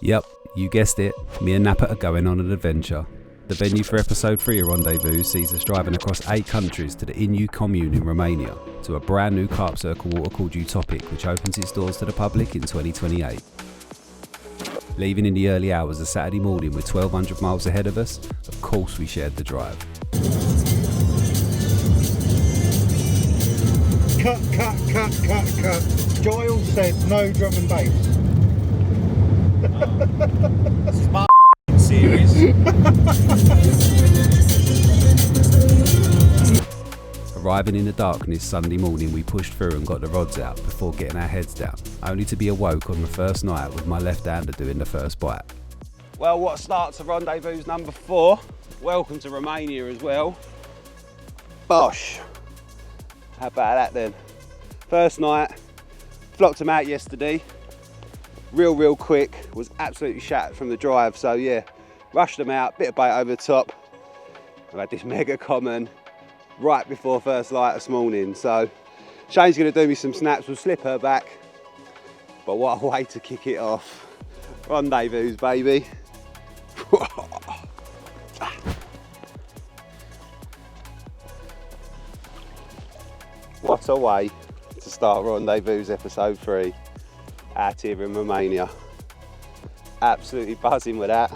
Yep, you guessed it, me and Nappa are going on an adventure. The venue for episode 3 of RendezVous sees us driving across 8 countries to the Inu commune in Romania, to a brand new Carp Circle water called Utopic, which opens its doors to the public in 2028. Leaving in the early hours of Saturday morning with 1,200 miles ahead of us, of course we shared the drive. Cut. Giles said no drum and bass. This is my series. Arriving in the darkness Sunday morning, we pushed through and got the rods out before getting our heads down, only to be awoke on the first night with my left-hander doing the first bite. Well, what starts of RendezVous number 4. Welcome to Romania as well. Bosh. How about that then? First night, flocked them out yesterday. Real quick, was absolutely shattered from the drive, so yeah, rushed them out, bit of bait over the top. I've had this mega common right before first light this morning, so Shane's gonna do me some snaps, we'll slip her back, but what a way to kick it off. RendezVous, baby. What a way to start RendezVous episode 3 out here in Romania. Absolutely buzzing with that.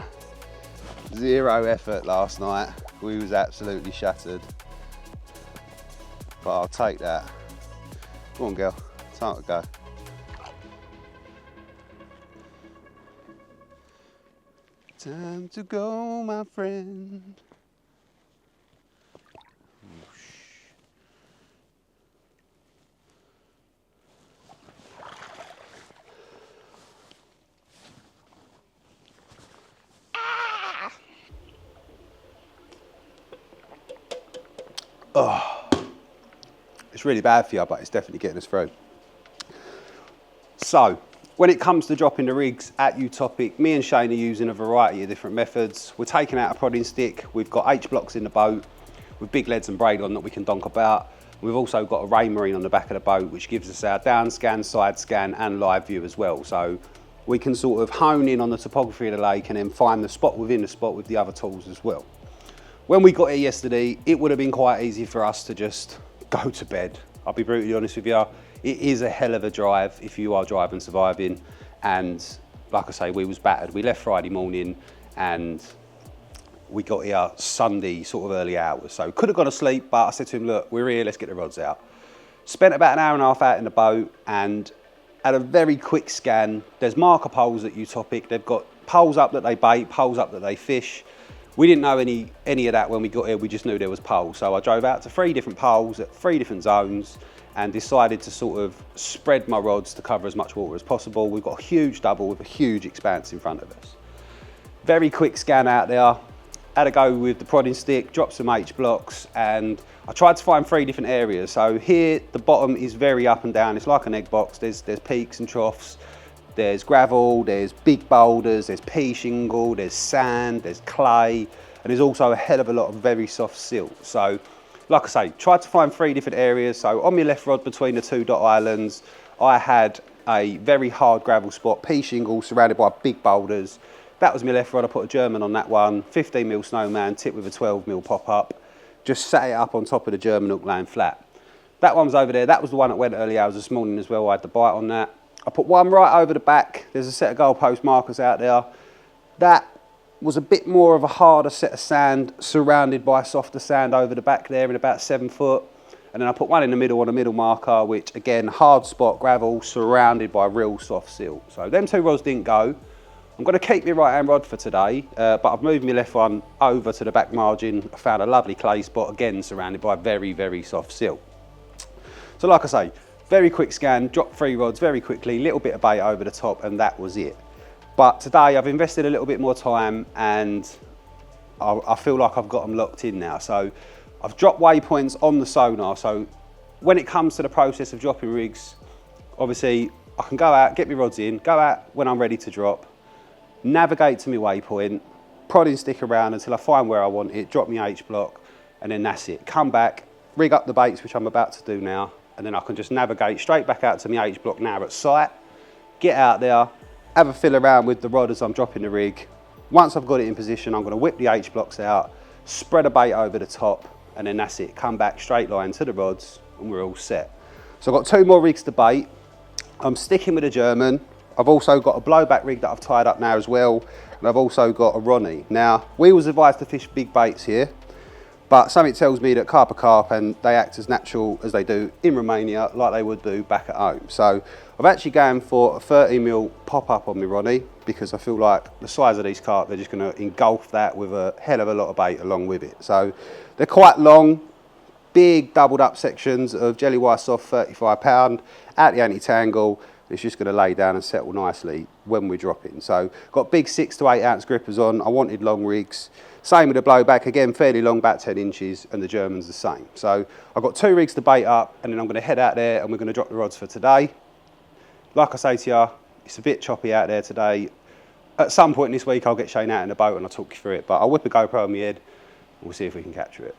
Zero effort last night. We was absolutely shattered. But I'll take that. Come on, girl. Time to go. Time to go, my friend. Oh, it's really bad for you, but it's definitely getting us through. So, when it comes to dropping the rigs at Utopic, me and Shane are using a variety of different methods. We're taking out a prodding stick. We've got H blocks in the boat with big leads and braid on that we can donk about. We've also got a ray marine on the back of the boat, which gives us our down scan, side scan, and live view as well. So we can sort of hone in on the topography of the lake and then find the spot within the spot with the other tools as well. When we got here yesterday, it would have been quite easy for us to just go to bed. I'll be brutally honest with you. It is a hell of a drive if you are driving surviving. And like I say, we was battered. We left Friday morning and we got here Sunday sort of early hours. So could have gone to sleep, but I said to him, look, we're here, let's get the rods out. Spent about an hour and a half out in the boat and had a very quick scan. There's marker poles at Utopic. They've got poles up that they bait, poles up that they fish. We didn't know any of that when we got here, we just knew there was poles. So I drove out to 3 different poles at 3 different zones and decided to sort of spread my rods to cover as much water as possible. We've got a huge double with a huge expanse in front of us. Very quick scan out there. Had a go with the prodding stick, dropped some H blocks, and I tried to find 3 different areas. So here, the bottom is very up and down. It's like an egg box. There's peaks and troughs. There's gravel, there's big boulders, there's pea shingle, there's sand, there's clay, and there's also a hell of a lot of very soft silt. So, like I say, tried to find 3 different areas. So on my left rod between the 2 dot islands, I had a very hard gravel spot, pea shingle surrounded by big boulders. That was my left rod. I put a German on that one, 15mm snowman, tipped with a 12mm pop-up. Just sat it up on top of the German hook laying flat. That one was over there. That was the one that went early hours this morning as well. I had the bite on that. I put one right over the back. There's a set of goalpost markers out there. That was a bit more of a harder set of sand surrounded by softer sand over the back there in about 7 foot. And then I put one in the middle on a middle marker, which again, hard spot gravel surrounded by real soft silt. So them 2 rods didn't go. I'm gonna keep my right hand rod for today, but I've moved my left one over to the back margin. I found a lovely clay spot, again, surrounded by very soft silt. So like I say, very quick scan, dropped 3 rods very quickly, little bit of bait over the top, and that was it. But today I've invested a little bit more time and I feel like I've got them locked in now. So I've dropped waypoints on the sonar. So when it comes to the process of dropping rigs, obviously I can go out, get my rods in, go out when I'm ready to drop, navigate to my waypoint, prodding stick around until I find where I want it, drop my H block, and then that's it. Come back, rig up the baits, which I'm about to do now, and then I can just navigate straight back out to my H block now at sight, get out there, have a fill around with the rod as I'm dropping the rig. Once I've got it in position, I'm going to whip the H blocks out, spread a bait over the top, and then that's it. Come back straight line to the rods, and we're all set. So I've got 2 more rigs to bait. I'm sticking with a German. I've also got a blowback rig that I've tied up now as well, and I've also got a Ronnie. Now, we was advised to fish big baits here, but something tells me that carp are carp and they act as natural as they do in Romania, like they would do back at home. So I've actually gone for a 30mm pop-up on my Ronnie, because I feel like the size of these carp, they're just going to engulf that with a hell of a lot of bait along with it. So they're quite long, big doubled up sections of jelly wire soft 35 lb, out the anti-tangle. It's just going to lay down and settle nicely when we're dropping. So got big 6 to 8 ounce grippers on. I wanted long rigs. Same with the blowback, again fairly long, about 10 inches, and the German's the same. So I've got 2 rigs to bait up, and then I'm going to head out there and we're going to drop the rods for today. Like I say to you, it's a bit choppy out there today. At some point this week I'll get Shane out in the boat and I'll talk you through it, but I'll whip a GoPro on my head and we'll see if we can capture it.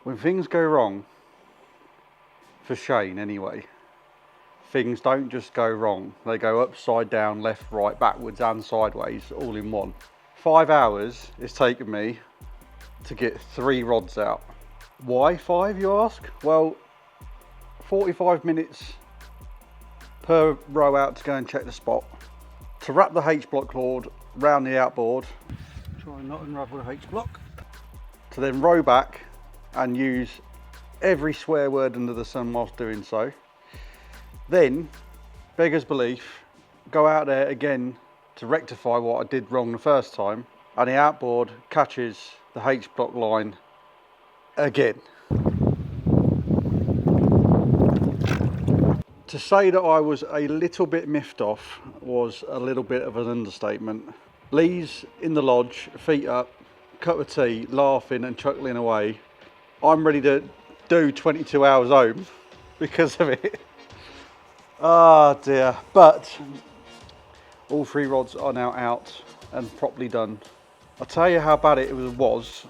When things go wrong, for Shane anyway, things don't just go wrong. They go upside down, left, right, backwards and sideways, all in one. 5 hours it's taken me to get 3 rods out. Why 5, you ask? Well, 45 minutes per row out to go and check the spot. To wrap the H-block board round the outboard, try and not unravel the H-block. To then row back and use every swear word under the sun whilst doing so. Then, beggar's belief, go out there again to rectify what I did wrong the first time, and the outboard catches the H-block line again. To say that I was a little bit miffed off was a little bit of an understatement. Lee's in the lodge, feet up, cup of tea, laughing and chuckling away. I'm ready to do 22 hours home because of it. Ah dear, but all 3 rods are now out and properly done. I'll tell you how bad it was.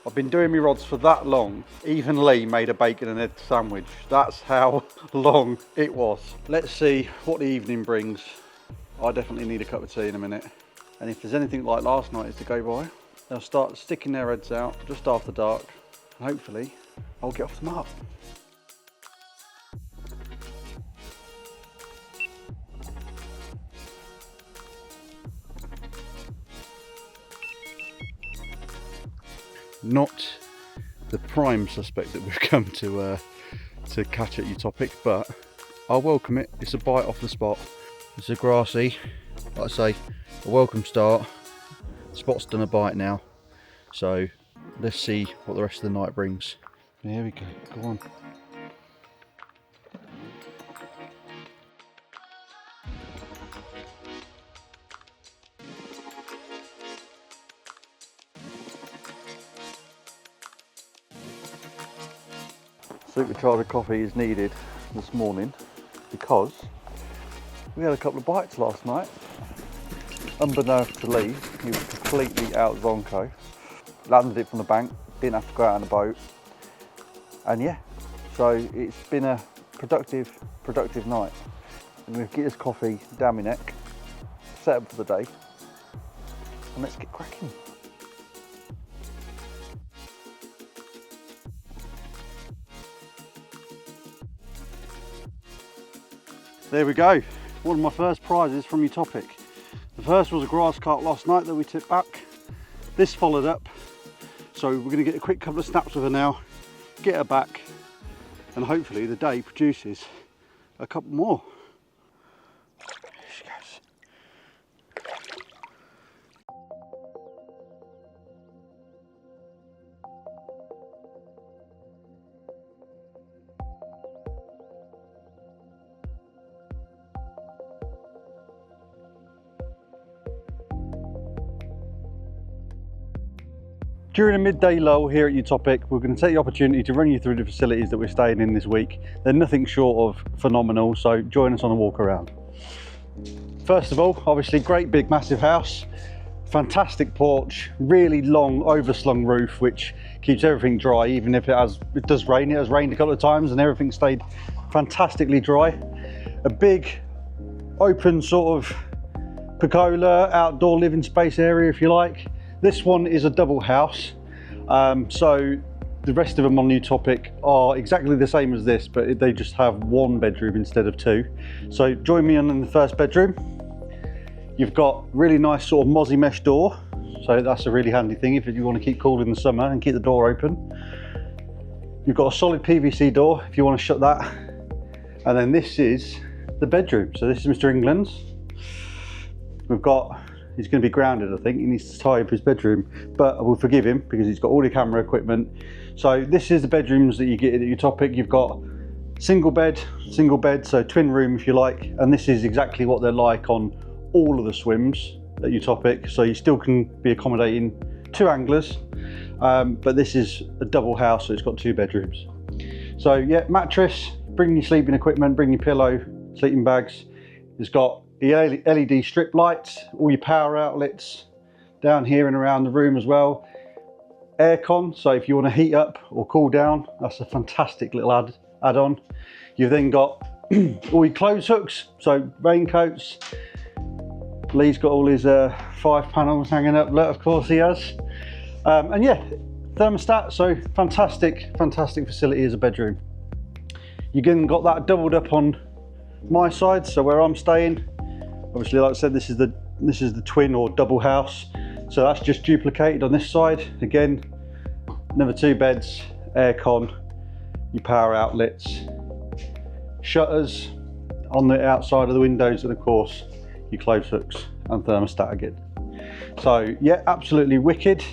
I've been doing my rods for that long. Even Lee made a bacon and egg sandwich. That's how long it was. Let's see what the evening brings. I definitely need a cup of tea in a minute. And if there's anything like last night is to go by, they'll start sticking their heads out just after dark. And hopefully I'll get off the mark. Not the prime suspect that we've come to catch at Utopic, but I'll welcome it. It's a bite off the spot. It's a grassy, like I say, a welcome start. The spot's done a bite now, so let's see what the rest of the night brings. Here we go, go on. Supercharger coffee is needed this morning because we had a couple of bites last night. Unbeknownst to Lee, he was completely out zonko. Landed it from the bank, didn't have to go out on the boat. And yeah, so it's been a productive night. I'm going to get this coffee down my neck, set up for the day, and let's get cracking. There we go, one of my first prizes from Utopik. The first was a grass carp last night that we tipped back. This followed up, so we're going to get a quick couple of snaps with her now, get her back, and hopefully the day produces a couple more. Here she goes. During a midday lull here at Utopic, we're going to take the opportunity to run you through the facilities that we're staying in this week. They're nothing short of phenomenal, so join us on a walk around. First of all, obviously great big massive house, fantastic porch, really long overslung roof which keeps everything dry even if it does rain. It has rained a couple of times and everything stayed fantastically dry. A big open sort of pergola, outdoor living space area if you like. This one is a double house, so the rest of them on Utopic are exactly the same as this, but they just have one bedroom instead of two. So join me in the first bedroom. You've got really nice sort of mozzie mesh door, so that's a really handy thing if you want to keep cool in the summer and keep the door open. You've got a solid PVC door if you want to shut that. And then this is the bedroom. So this is Mr. England's. He's going to be grounded, I think. He needs to tie up his bedroom, but I will forgive him because he's got all the camera equipment. So this is the bedrooms that you get at Utopic. You've got single bed, so twin room if you like. And this is exactly what they're like on all of the swims at Utopic. So you still can be accommodating two anglers, but this is a double house, so it's got two bedrooms. So yeah, mattress, bring your sleeping equipment, bring your pillow, sleeping bags. It's got the LED strip lights, all your power outlets down here and around the room as well. Aircon, so if you want to heat up or cool down, that's a fantastic little add-on. You've then got all your clothes hooks, so raincoats. Lee's got all his 5 panels hanging up, of course he has. And yeah, thermostat, so fantastic facility as a bedroom. You again got that doubled up on my side, so where I'm staying. Obviously, like I said, this is the twin or double house, so that's just duplicated on this side. Again, another 2 beds, aircon, your power outlets, shutters on the outside of the windows, and of course your clothes hooks and thermostat again. So yeah, absolutely wicked.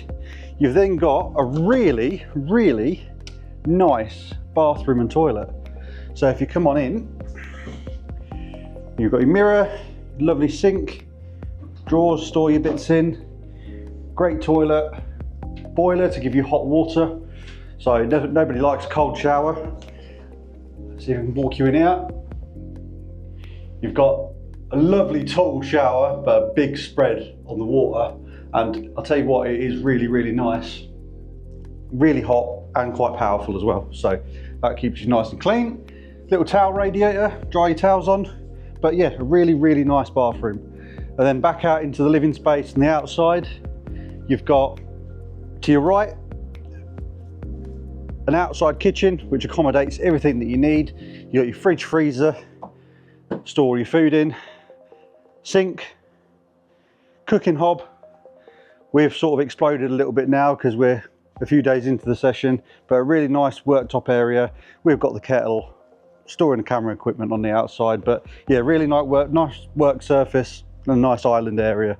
You've then got a really nice bathroom and toilet. So if you come on in, you've got your mirror, lovely sink, drawers, store your bits in, great toilet, boiler to give you hot water. So nobody likes a cold shower. So you can walk you in and out. You've got a lovely tall shower, but a big spread on the water. And I'll tell you what, it is really nice. Really hot and quite powerful as well. So that keeps you nice and clean. Little towel radiator, dry your towels on. But yeah, a really nice bathroom. And then back out into the living space and the outside, you've got to your right, an outside kitchen, which accommodates everything that you need. You've got your fridge, freezer, store your food in, sink, cooking hob. We've sort of exploded a little bit now because we're a few days into the session, but a really nice worktop area. We've got the kettle, storing the camera equipment on the outside, but yeah, really nice work surface and a nice island area.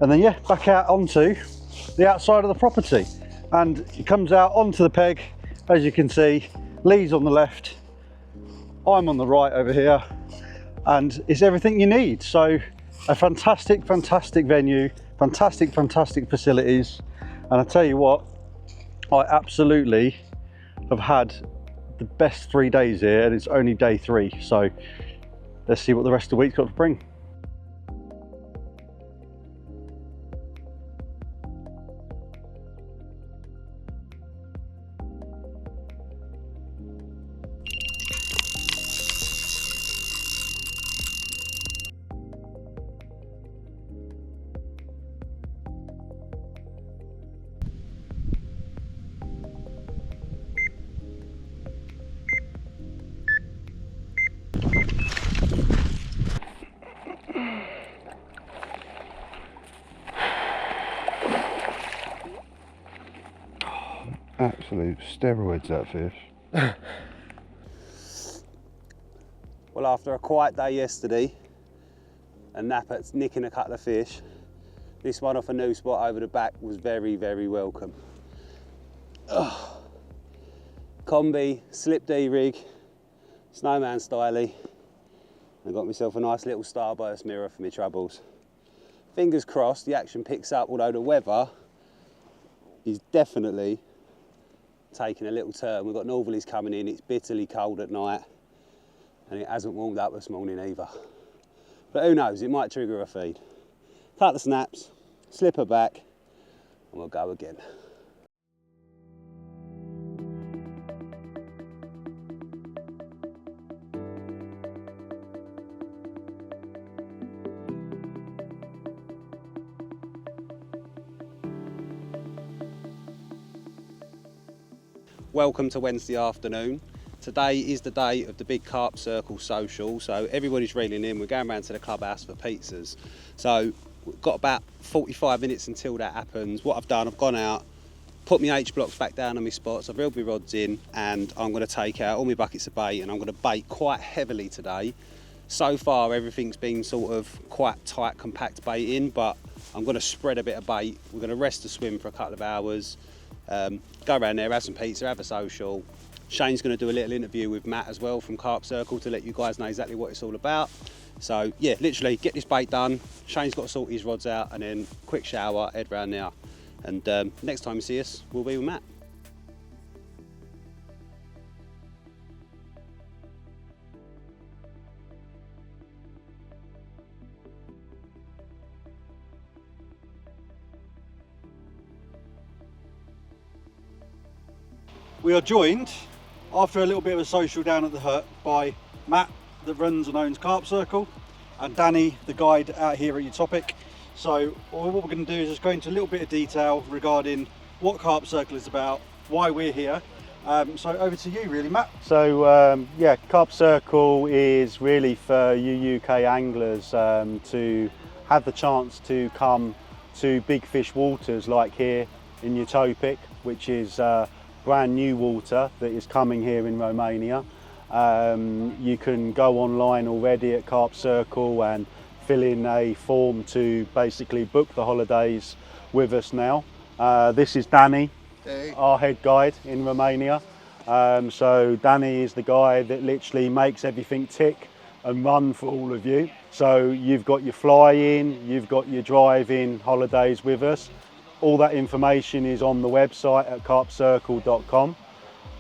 And then yeah, back out onto the outside of the property, and it comes out onto the peg. As you can see, Lee's on the left, I'm on the right over here, and it's everything you need. So a fantastic venue, fantastic facilities. And I tell you what, I absolutely have had the best 3 days here, and it's only day 3. So let's see what the rest of the week's got to bring. Absolute steroids, that fish. Well, after a quiet day yesterday, a nap at nicking a couple of fish, this one off a new spot over the back was very welcome. Combi, slip D rig, snowman styly. I got myself a nice little starburst mirror for my troubles. Fingers crossed the action picks up, although the weather is definitely taking a little turn. We've got northerlies coming in, it's bitterly cold at night, and it hasn't warmed up this morning either. But who knows, it might trigger a feed. Cut the snaps, slip her back, and we'll go again. Welcome to Wednesday afternoon. Today is the day of the big Carp Circle social, so everybody's reeling in. We're going round to the clubhouse for pizzas. So we've got about 45 minutes until that happens. What I've done, I've gone out, put my H blocks back down on my spots, I've reeled my rods in, and I'm going to take out all my buckets of bait, and I'm going to bait quite heavily today. So far everything's been sort of quite tight, compact baiting, but I'm going to spread a bit of bait. We're going to rest the swim for a couple of hours. Go around there, have some pizza, have a social. Shane's going to do a little interview with Matt as well from Carp Circle to let you guys know exactly what it's all about. So yeah, literally get this bait done. Shane's got to sort his rods out, and then quick shower, head round there. And next time you see us, we'll be with Matt. We are joined, after a little bit of a social down at the hut, by Matt, that runs and owns Carp Circle, and Danny, the guide out here at Utopik. So what we're going to do is just go into a little bit of detail regarding what Carp Circle is about, why we're here. So over to you really, Matt. So yeah, Carp Circle is really for you UK anglers to have the chance to come to big fish waters like here in Utopic, which is brand new water that is coming here in Romania. You can go online already at Carp Circle and fill in a form to basically book the holidays with us now. This is Danny, our head guide in Romania. So Danny is the guy that literally makes everything tick and run for all of you. So you've got your fly-in, you've got your drive-in holidays with us. All that information is on the website at carpcircle.com.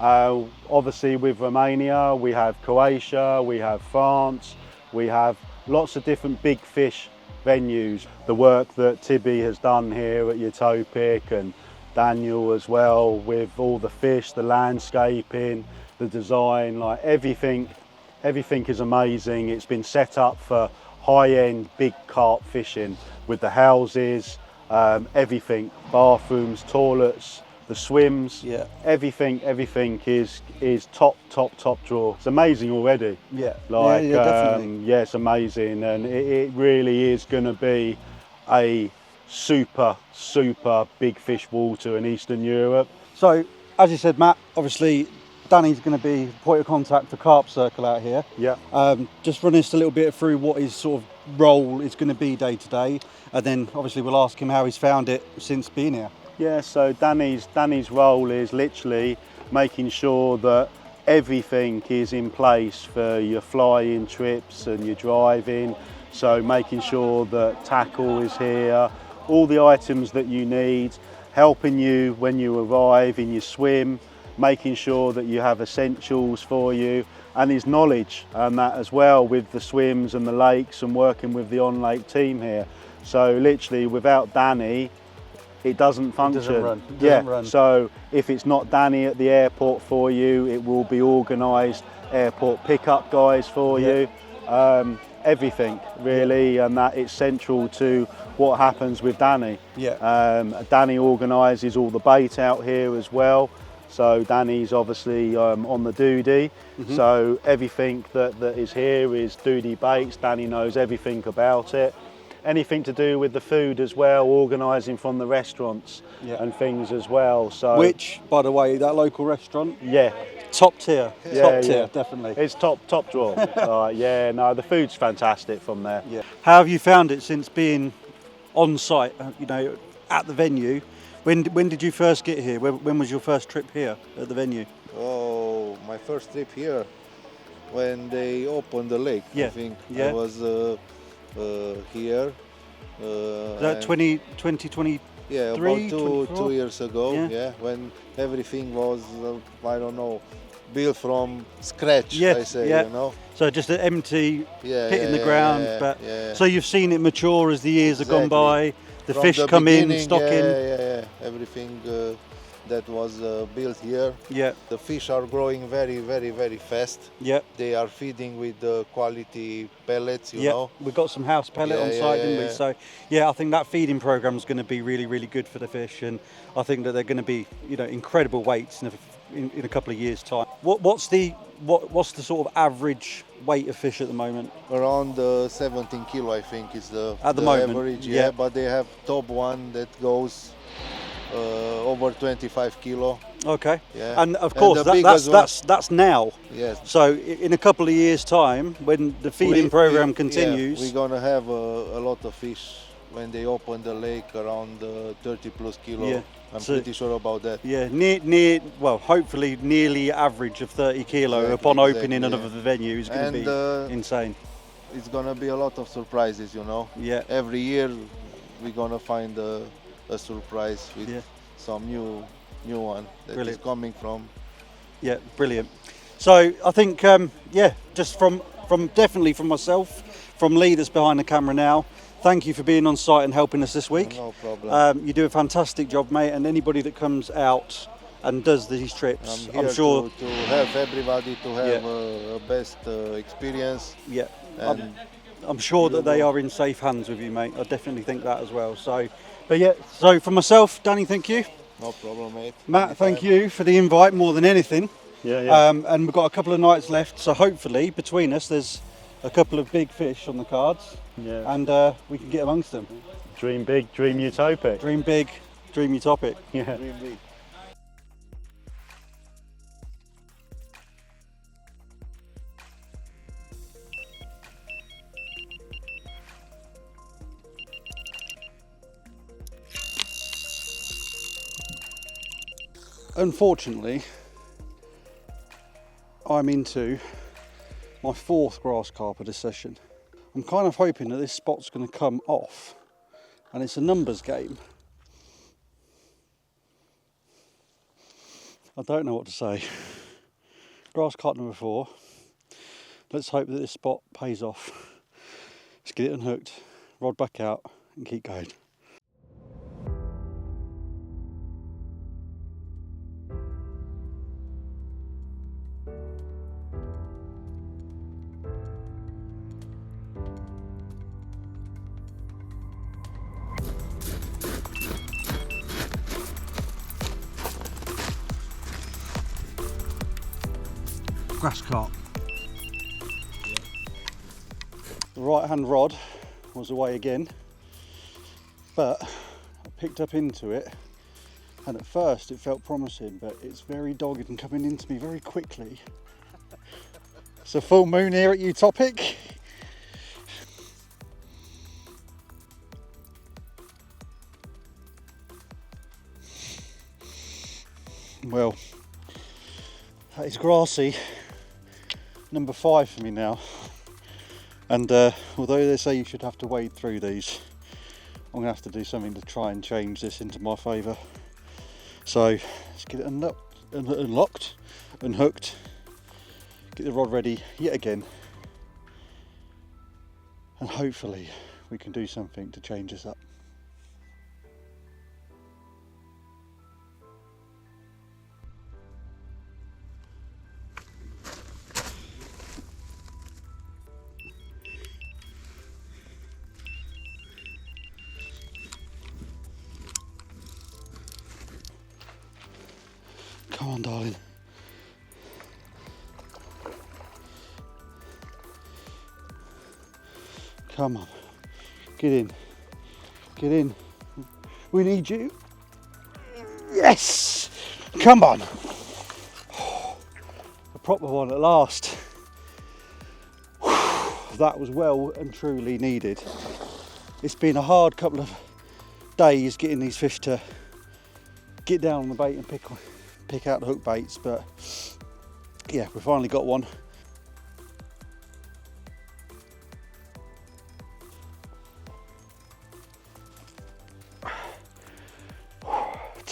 Obviously with Romania, we have Croatia, we have France, we have lots of different big fish venues. The work that Tibby has done here at Utopic, and Daniel as well, with all the fish, the landscaping, the design, like everything is amazing. It's been set up for high-end big carp fishing with the houses, everything, bathrooms, toilets, the swims, Yeah. everything is top drawer. It's amazing already. Yeah, Like, yeah, definitely. yeah, it's amazing, and it really is going to be a super big fish water in Eastern Europe. So as you said, Matt, obviously Danny's going to be point of contact for Carp Circle out here. Yeah. Just run us a little bit through what his sort of role is going to be day to day, and then obviously we'll ask him how he's found it since being here. Yeah, so Danny's role is literally making sure that everything is in place for your fly-in trips and your driving. So making sure that tackle is here, all the items that you need, helping you when you arrive in your swim, making sure that you have essentials for you, and his knowledge and that as well with the swims and the lakes and working with the on-lake team here. So literally without Danny, it doesn't function. It doesn't run. So if it's not Danny at the airport for you, it will be organised airport pickup guys for you. Everything really, and that it's central to what happens with Danny. Yeah. Danny organises all the bait out here as well. So Danny's obviously on the duty. So everything that is here is duty baits. Danny knows everything about it. Anything to do with the food as well, organising from the restaurants and things as well. So Which, by the way, that local restaurant, yeah, top tier, yeah. definitely. It's top drawer. Yeah, no, the food's fantastic from there. Yeah. How have you found it since being on site? You know, at the venue. When did you first get here? When was your first trip here at the venue? Oh, my first trip here when they opened the lake. Yeah. I think Yeah. I was here. Is that 2020? Yeah, 23, about 24? 2 years ago. Yeah. Yeah, when everything was, I don't know, built from scratch. Yeah, I say, yeah. you know. So just an empty Yeah, pit in the yeah, ground, yeah, but yeah. so you've seen it mature as the years have gone Exactly. by. The From fish the come in, beginning, stock in. yeah. Everything that was built here. Yeah, The fish are growing very fast. yeah, They are feeding with the quality pellets, you yeah. know. We've got some house pellet Yeah, on yeah, site, yeah, didn't we? yeah. So yeah, I think that feeding program is going to be really good for the fish, and I think that they're going to be, you know, incredible weights in a couple of years' time. What's the sort of average weight of fish at the moment? Around 17 kilo, I think, is the At the moment, average. yeah. But they have top one that goes over 25 kilo. Okay. Yeah. And of And course, the biggest that's now. Yes. So in a couple of years' time, when the feeding program continues, Yeah, we're gonna have a lot of fish when they open the lake around 30 plus kilo. Yeah. I'm So- pretty sure about that. yeah, well, hopefully nearly average of 30 kilo Exactly, upon opening exactly, another venue is going to And, be insane. It's gonna be a lot of surprises, you know. Yeah. Every year we're gonna find a surprise with Yeah. some new one that is Brilliant. coming from. Yeah, brilliant. So I think, yeah, just from definitely from myself, from Lee that's behind the camera now, thank you for being on site and helping us this week. No problem. You do a fantastic job, mate, and anybody that comes out and does these trips, I'm here sure, to help everybody to have Yeah. a best experience. yeah, And I'm sure that they are in safe hands with you, mate. I definitely think that as well. So, but yeah, so for myself, Danny, thank you. no problem, mate. Matt, thank Anytime. you for the invite more than anything. Yeah. And we've got a couple of nights left, so hopefully between us there's a couple of big fish on the cards, Yeah. and we can get amongst them. Dream big, dream utopic. Dream big, dream utopic. Yeah. Dream big. Unfortunately, I'm into my fourth grass carp of this session. I'm kind of hoping that this spot's going to come off, and it's a numbers game. I don't know what to say. Grass carp number 4. Let's hope that this spot pays off. Let's get it unhooked, rod back out, and keep going. Grass carp. The right hand rod was away again, but I picked up into it, and at first it felt promising, but it's very dogged and coming into me very quickly. It's a full moon here at Utopic. Well, that is grassy number 5 for me now, and although they say you should have to wade through these, I'm gonna have to do something to try and change this into my favour. So let's get it unlocked, unhooked, get the rod ready yet again, and hopefully we can do something to change this up. Come on, darling. Come on. Get in. Get in. We need you. Yes! Come on. A proper one at last. That was well and truly needed. It's been a hard couple of days getting these fish to get down on the bait and pick out the hook baits, but yeah, we finally got one.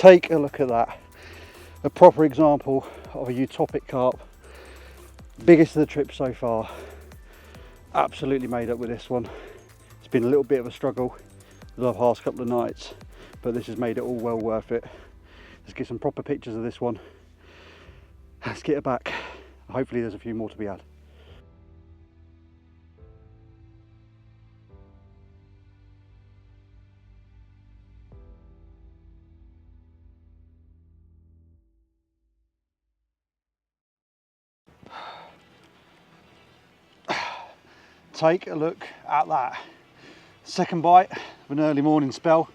Take a look at that. A proper example of a Utopic carp. Biggest of the trip so far. Absolutely made up with this one. It's been a little bit of a struggle the past couple of nights, but this has made it all well worth it. Let's get some proper pictures of this one. Let's get it back. Hopefully there's a few more to be had. Take a look at that. Second bite of an early morning spell.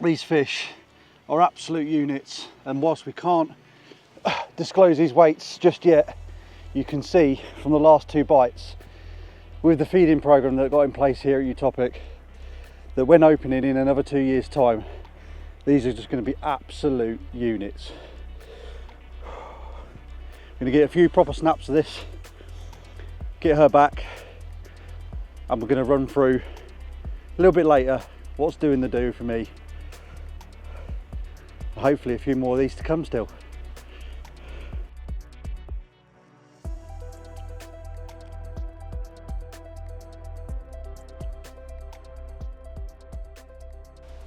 These fish are absolute units, and whilst we can't disclose these weights just yet, you can see from the last 2 bites with the feeding program that got in place here at Utopic that when opening in another 2 years time, these are just going to be absolute units. I'm going to get a few proper snaps of this, get her back, and we're going to run through a little bit later what's doing the do for me. Hopefully a few more of these to come still.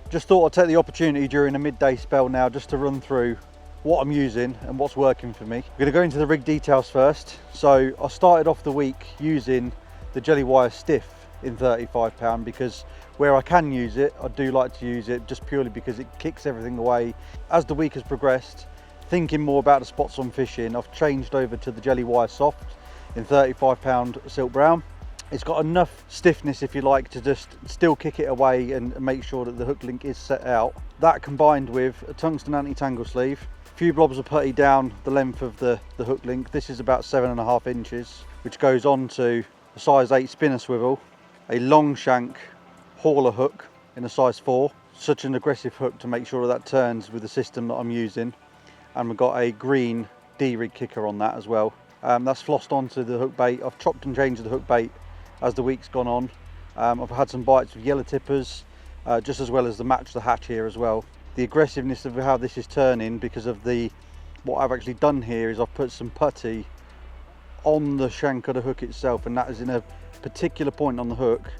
Just thought I'd take the opportunity during a midday spell now just to run through what I'm using and what's working for me. I'm going to go into the rig details first. So I started off the week using the jelly wire stiff in 35 pound because where I can use it, I do like to use it just purely because it kicks everything away. As the week has progressed, thinking more about the spots on fishing, I've changed over to the jelly wire soft in 35 pound silk brown. It's got enough stiffness, if you like, to just still kick it away and make sure that the hook link is set out. That combined with a tungsten anti-tangle sleeve, a few blobs of putty down the length of the hook link. This is about 7.5 inches, which goes on to a size 8 spinner swivel, a long shank hauler hook in a size 4, such an aggressive hook to make sure that turns with the system that I'm using, and we've got a green D-rig kicker on that as well. That's flossed onto the hook bait. I've chopped and changed the hook bait as the week's gone on. I've had some bites with yellow tippers, just as well as the match the hatch here as well. The aggressiveness of how this is turning because of what I've actually done here is I've put some putty on the shank of the hook itself, and that is in a particular point on the hook.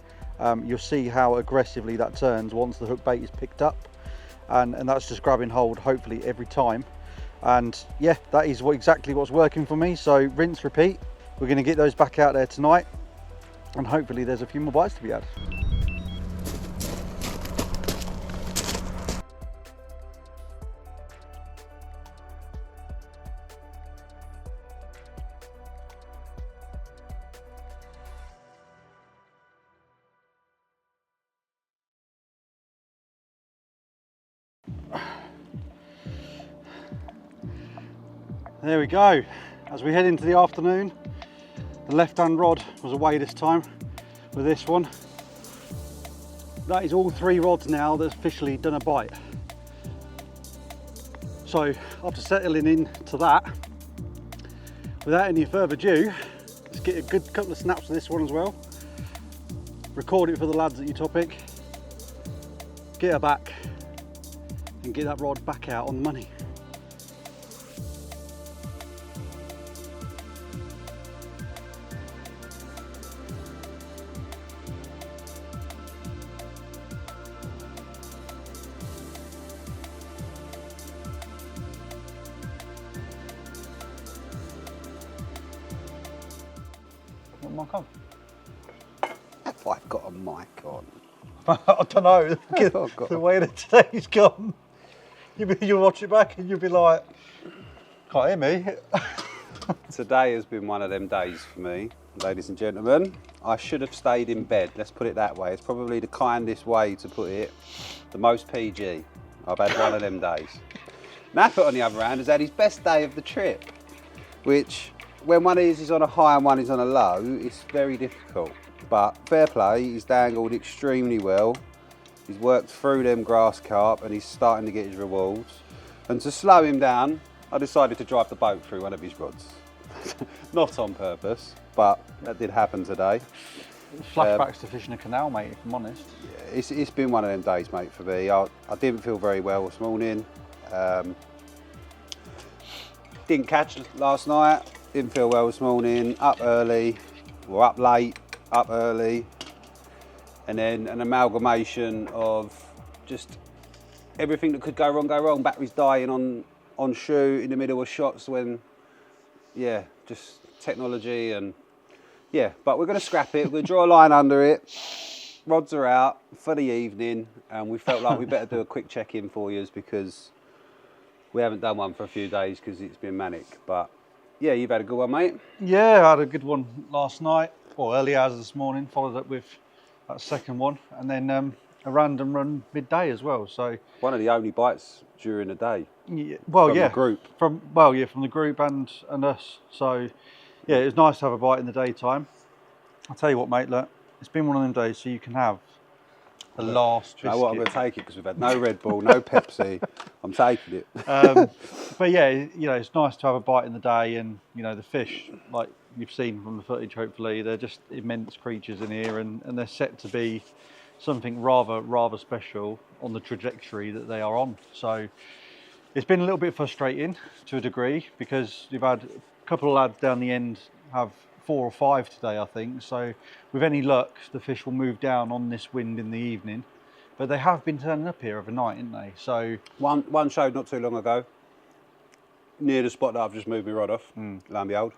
You'll see how aggressively that turns once the hook bait is picked up, and that's just grabbing hold hopefully every time. And yeah, that is exactly what's working for me. So rinse, repeat. We're going to get those back out there tonight, and hopefully there's a few more bites to be had. There we go. As we head into the afternoon, the left-hand rod was away this time with this one. That is all 3 rods now that's officially done a bite. So after settling into that, without any further ado, let's get a good couple of snaps of this one as well. Record it for the lads at Utopic, get her back, and get that rod back out on the money. Mic on? Have I got a mic on? I don't know. Oh, the way that today's gone, you'll watch it back and you'll be like, can't hear me. Today has been one of them days for me, ladies and gentlemen. I should have stayed in bed, let's put it that way. It's probably the kindest way to put it, the most PG. I've had one of them days. Nappet, on the other hand, has had his best day of the trip, which, when one is on a high and one is on a low, it's very difficult. But fair play, he's dangled extremely well. He's worked through them grass carp and he's starting to get his rewards. And to slow him down, I decided to drive the boat through one of his rods. Not on purpose, but that did happen today. Flashbacks to fishing a canal, mate, if I'm honest. Yeah, it's been one of them days, mate, for me. I didn't feel very well this morning. Didn't catch last night, didn't feel well this morning. Up early, or up late, up early. And then an amalgamation of just everything that could go wrong. Batteries dying on shoot in the middle of shots when, yeah, just technology and, yeah. But we're going to scrap it, we're going to draw a line under it. Rods are out for the evening, and we felt like we better do a quick check-in for you because we haven't done one for a few days because it's been manic. But yeah, you've had a good one, mate. Yeah, I had a good one last night, or early hours this morning, followed up with that second one, and then a random run midday as well. So one of the only bites during the day. Yeah, well, from yeah, the group. From the group and us. So yeah, it was nice to have a bite in the daytime. I'll tell you what, mate, look, it's been one of them days, so you can have the last biscuit. You know what, I'm going to take it because we've had no Red Bull, no Pepsi. I'm taking it. But yeah, you know, it's nice to have a bite in the day, and you know, the fish, like you've seen from the footage, hopefully, they're just immense creatures in here, and they're set to be something rather special on the trajectory that they are on. So it's been a little bit frustrating to a degree because we've had a couple of lads down the end have 4 or 5 today, I think. So with any luck, the fish will move down on this wind in the evening. But they have been turning up here overnight, haven't they? So one showed not too long ago, near the spot that I've just moved my rod off, lo and behold.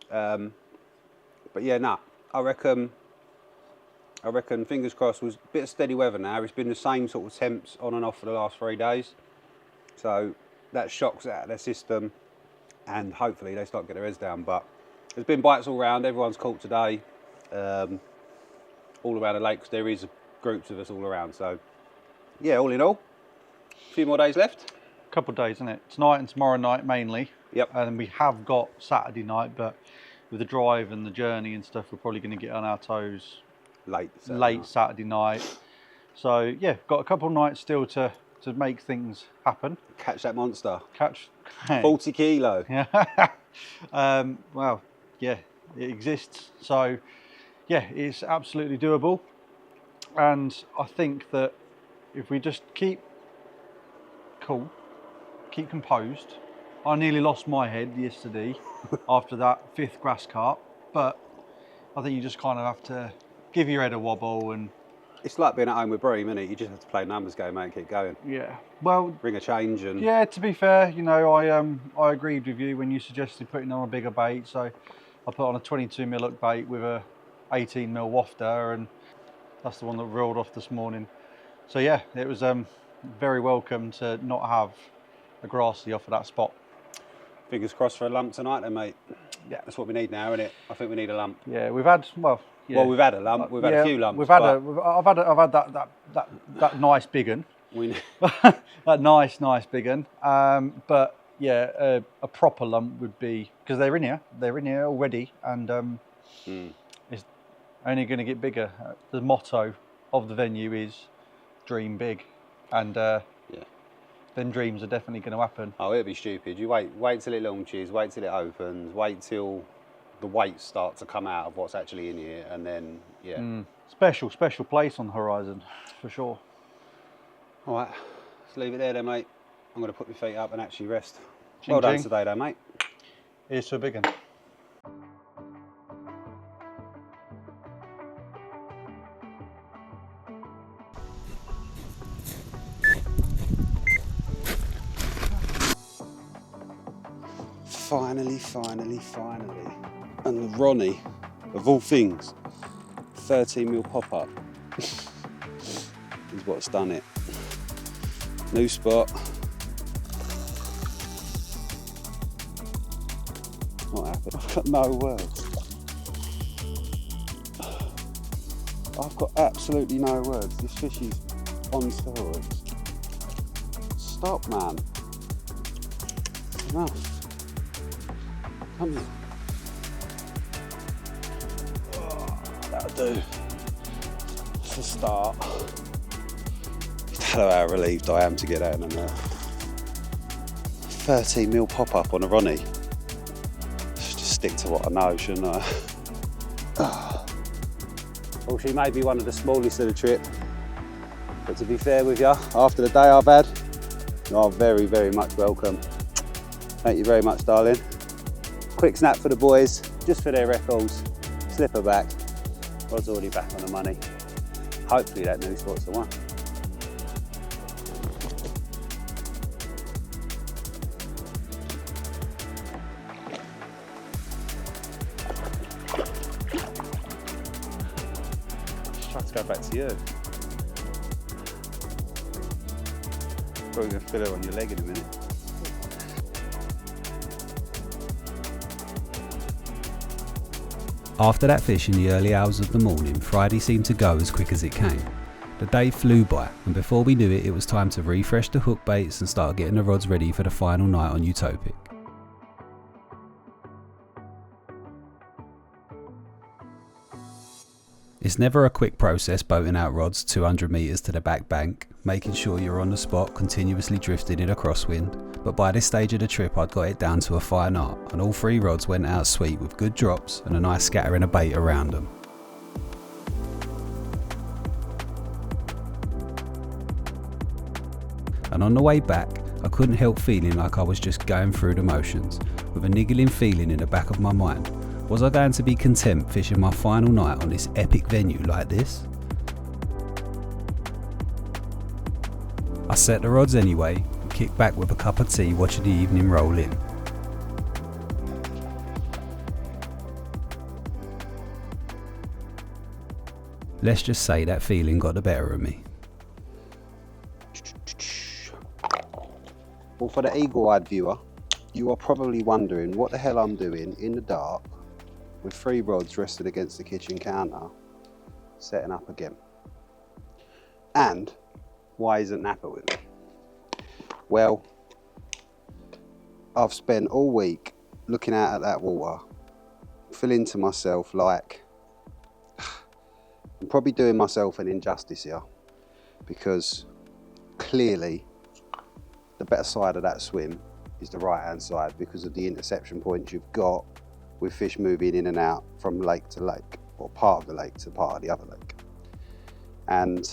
But yeah, nah, I reckon, fingers crossed, was a bit of steady weather now. It's been the same sort of temps on and off for the last 3 days. So that shocks out of their system, and hopefully they start getting their heads down. But there's been bites all round, everyone's caught today, all around the lake, 'cause there is groups of us all around. So yeah, all in all, a few more days left. Couple of days, isn't it? Tonight and tomorrow night mainly. Yep. And we have got Saturday night, but with the drive and the journey and stuff, we're probably going to get on our toes late Saturday night. So yeah, got a couple of nights still to make things happen. Catch that monster. Catch 40 kilo. Yeah. Well, yeah, it exists. So yeah, it's absolutely doable. And I think that if we just keep cool, keep composed. I nearly lost my head yesterday after that 5th grass carp, but I think you just kind of have to give your head a wobble. And it's like being at home with Bream, isn't it? You just have to play numbers game, mate, and keep going. Yeah, well, bring a change. And yeah, to be fair, you know, I agreed with you when you suggested putting on a bigger bait. So I put on a 22mm hook bait with a 18mm wafter, and that's the one that reeled off this morning. So yeah, it was very welcome to not have a grassy off of that spot. Fingers crossed for a lump tonight then, mate. Yeah, that's what we need now, isn't it? I think we need a lump. Yeah, we've had, well, yeah. Well, we've had a lump. We've had a few lumps. I've had that nice big one. That nice big one. But yeah, a proper lump would be, because they're in here already, and it's only going to get bigger. The motto of the venue is dream big, and then dreams are definitely going to happen. Oh, it'll be stupid. You wait till it launches, wait till it opens, wait till the weights start to come out of what's actually in here, and then, yeah. Special place on the horizon, for sure. All right, let's leave it there then, mate. I'm going to put my feet up and actually rest. Ching, well done ching. today, though, mate. Here's to a big one. Finally. And the Ronnie, of all things, 13mm pop-up is what's done it. New spot. What happened? I've got no words. I've got absolutely no words. This fish is on steroids. Stop, man. Enough. Come on. Oh, that'll do. It's a start. I don't know how relieved I am to get out in a 13mm pop-up on a Ronnie. Just stick to what I know, shouldn't I? Unfortunately, maybe one of the smallest of the trip. But to be fair with you, after the day I've had, you are very, very much welcome. Thank you very much, darling. Quick snap for the boys, just for their records. Slipper back. Rod's already back on the money. Hopefully that new spot's the one. Just try to go back to you. Probably gonna feel her on your leg in a minute. After that fish in the early hours of the morning, Friday seemed to go as quick as it came. The day flew by, and before we knew it, it was time to refresh the hook baits and start getting the rods ready for the final night on Utopic. It's never a quick process boating out rods 200 metres to the back bank, making sure you're on the spot continuously drifting in a crosswind, but by this stage of the trip I'd got it down to a fine art, and all 3 rods went out sweet with good drops and a nice scattering of bait around them. And on the way back, I couldn't help feeling like I was just going through the motions, with a niggling feeling in the back of my mind. Was I going to be content fishing my final night on this epic venue like this? I set the rods anyway and kicked back with a cup of tea watching the evening roll in. Let's just say that feeling got the better of me. Well, for the eagle-eyed viewer, you are probably wondering what the hell I'm doing in the dark with 3 rods rested against the kitchen counter, setting up again. And why isn't Napa with me? Well, I've spent all week looking out at that water, feeling to myself like I'm probably doing myself an injustice here, because clearly the better side of that swim is the right hand side because of the interception points you've got with fish moving in and out from lake to lake, or part of the lake to part of the other lake. And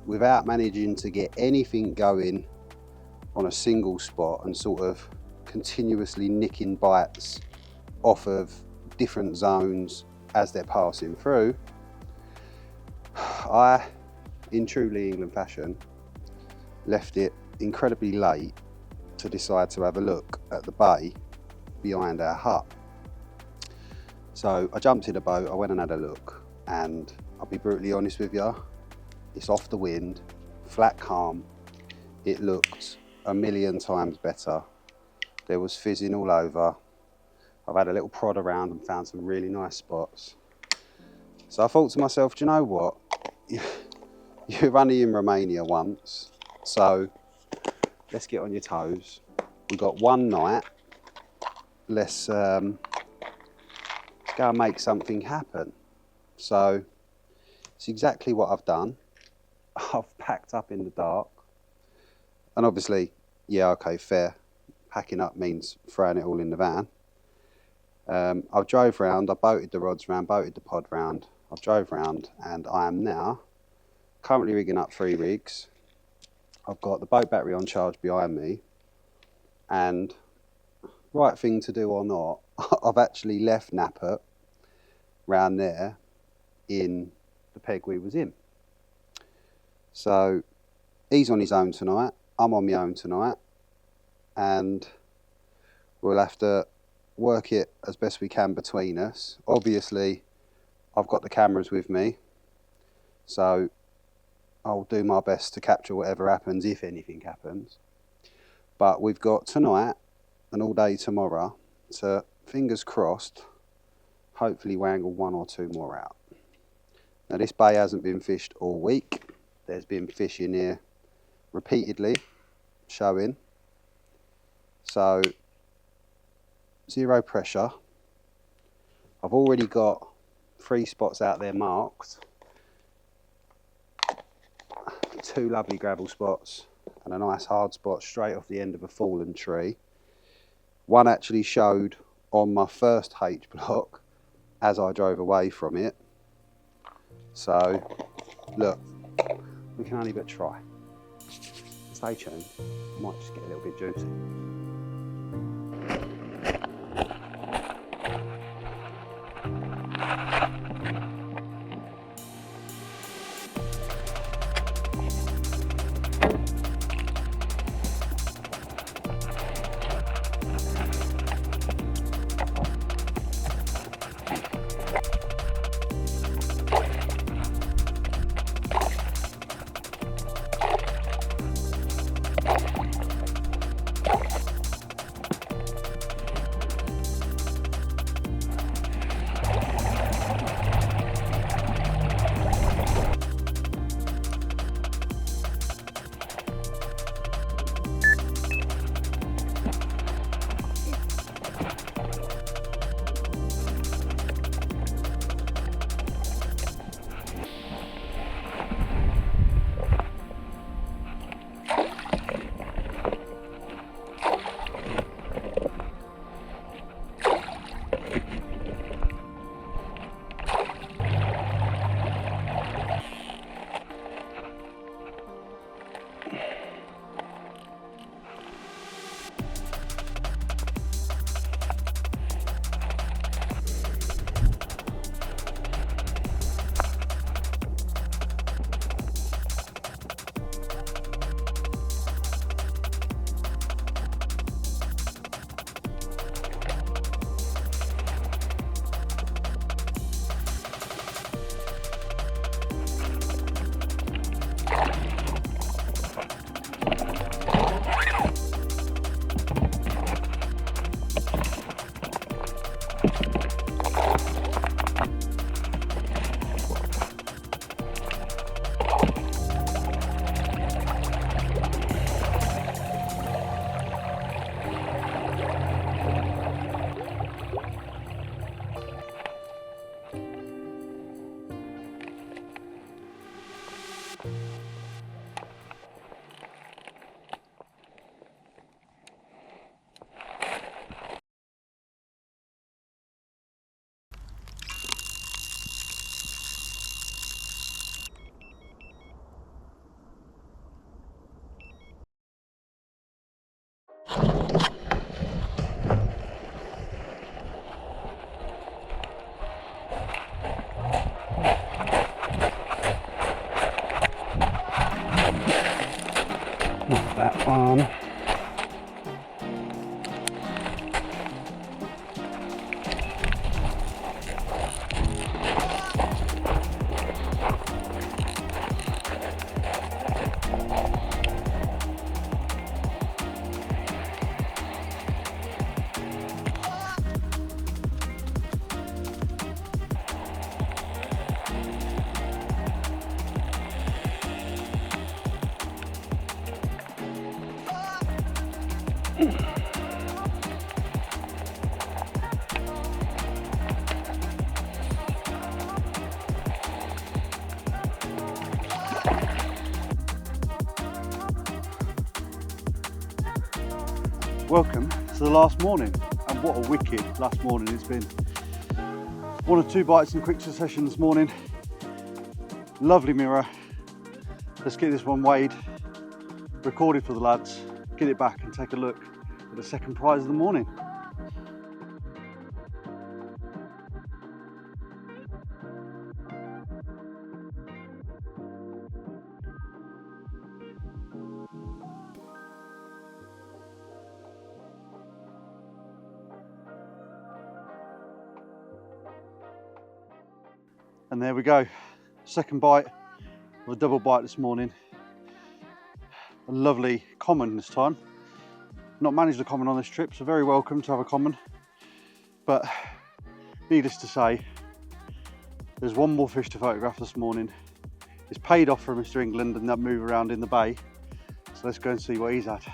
without managing to get anything going on a single spot and sort of continuously nicking bites off of different zones as they're passing through, I, in truly England fashion, left it incredibly late to decide to have a look at the bay behind our hut. So I jumped in a boat, I went and had a look, and I'll be brutally honest with you, it's off the wind, flat calm, it looked a million times better. There was fizzing all over. I've had a little prod around and found some really nice spots. So I thought to myself, do you know what? You're only in Romania once, so let's get on your toes. We've got one night, let's go and make something happen. So it's exactly what I've done. I've packed up in the dark, and obviously, yeah, okay, fair. Packing up means throwing it all in the van. I drove round, I boated the rods round, boated the pod round, I drove round, and I am now currently rigging up 3 rigs. I've got the boat battery on charge behind me, and right thing to do or not, I've actually left Napa round there in the peg we was in. So he's on his own tonight, I'm on my own tonight, and we'll have to work it as best we can between us. Obviously, I've got the cameras with me, so I'll do my best to capture whatever happens, if anything happens. But we've got tonight and all day tomorrow to, fingers crossed, hopefully wangle 1 or 2 more out. Now this bay hasn't been fished all week. There's been fish in here repeatedly showing. So 0 pressure. I've already got 3 spots out there marked. 2 lovely gravel spots and a nice hard spot straight off the end of a fallen tree. One actually showed on my first H block as I drove away from it. So, look, we can only but try. Stay tuned, might just get a little bit juicy. That one. Welcome to the last morning, and what a wicked last morning it's been. 1 or 2 bites in quick succession this morning. Lovely mirror. Let's get this one weighed, recorded for the lads, get it back and take a look at the second prize of the morning. And there we go, second bite of a double bite this morning. A lovely common this time. Not managed a common on this trip, so very welcome to have a common. But needless to say, there's one more fish to photograph this morning. It's paid off for Mr. England and that move around in the bay. So let's go and see what he's at.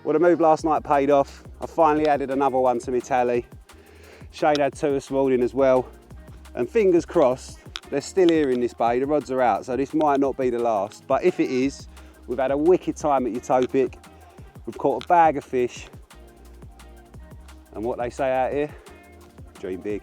Well, the move last night paid off. I finally added another one to my tally. Shane had 2 this morning as well. And fingers crossed, They're still here in this bay, the rods are out, so this might not be the last. But if it is, we've had a wicked time at Utopic. We've caught a bag of fish. And what they say out here, dream big.